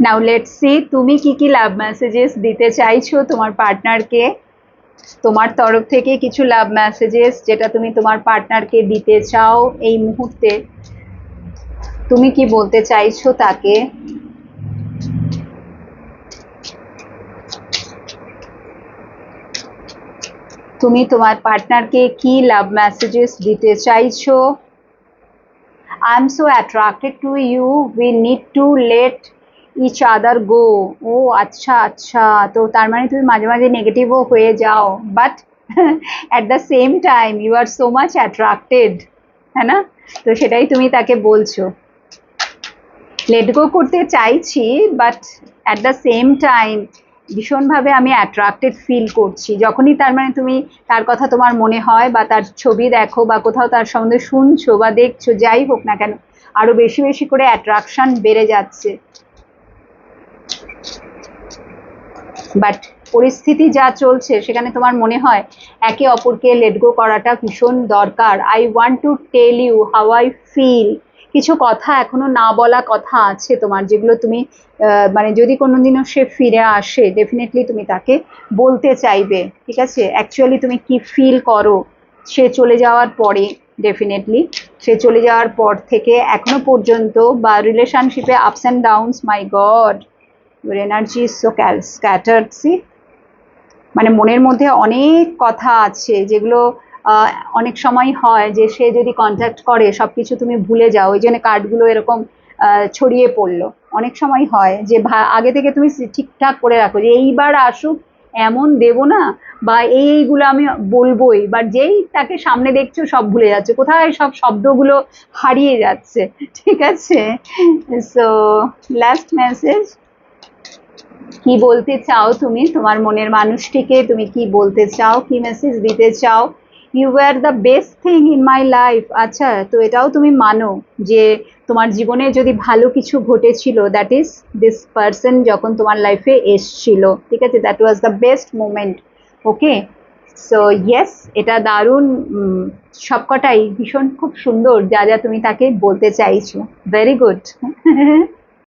Now let's see তুমি কি কি লাভ মেসেজেস দিতে চাইছো তোমার পার্টনারকে। তোমার তরফ থেকে কিছু লাভ মেসেজেস যেটা তুমি তোমার পার্টনারকে দিতে চাও এই মুহূর্তে, তুমি কি বলতে চাইছো তাকে। তুমি তোমার পার্টনারকে কি লাভ মেসেজেস দিতে চাইছো। I am so attracted to you, we need to let each other go. ও আচ্ছা আচ্ছা, তো তার মানে তুমি মাঝে মাঝে নেগেটিভও হয়ে যাও, but at the same time you are so much attracted, হ্যাঁ না? তো সেটাই তুমি তাকে বলছো, লেট গো করতে চাইছি, but at the same time ভীষণভাবে আমি অ্যাট্রাক্টেড ফিল করছি। যখনই তার মানে তুমি তার কথা তোমার মনে হয় বা তার ছবি দেখো বা কোথাও তার সম্বন্ধে শুনছো বা দেখছো, যাই হোক না কেন, আরো বেশি বেশি করে অ্যাট্রাকশন বেড়ে যাচ্ছে। বাট পরিস্থিতি যা চলছে সেখানে তোমার মনে হয় একে অপরকে লেট গো করাটা ভীষণ দরকার। I want to tell you how I feel. কিছু কথা এখনো না বলা কথা আছে তোমার, যেগুলো তুমি মানে যদি কোনোদিনও সে ফিরে আসে ডেফিনেটলি তুমি তাকে বলতে চাইবে। ঠিক আছে, অ্যাকচুয়ালি তুমি কি ফিল করো সে চলে যাওয়ার পরে। ডেফিনেটলি সে চলে যাওয়ার পর থেকে এখনো পর্যন্ত বা রিলেশনশিপে ups and downs, my god, your energy is so scattered, see? মানে মনের মধ্যে অনেক কথা আছে যেগুলো আহ, অনেক সময় হয় যে সে যদি কন্ট্যাক্ট করে সবকিছু তুমি ভুলে যাও, ওই জন্য কার্ডগুলো এরকম ছড়িয়ে পড়লো। অনেক সময় হয় যে আগে থেকে তুমি ঠিকঠাক করে রাখো যে এইবার আসুক এমন দেব না, বা এইগুলো আমি বলবোই, বা যেই তাকে সামনে দেখছো সব ভুলে যাচ্ছে, কোথায় সব শব্দগুলো হারিয়ে যাচ্ছে। ঠিক আছে, সো লাস্ট মেসেজ কি বলতে চাও তুমি তোমার মনের মানুষটিকে, তুমি কি বলতে চাও, কি মেসেজ দিতে চাও। You are the best thing in my life. আচ্ছা, তো এটাও তুমি মানো যে তোমার জীবনে যদি ভালো কিছু ঘটেছিল, দ্যাট ইজ দিস পার্সন যখন তোমার লাইফে এসছিল। ঠিক আছে, that was the best moment. Okay, so yes, এটা দারুণ। সবকটাই ভীষণ খুব সুন্দর যা যা তুমি তাকে বলতে চাইছো। Very good.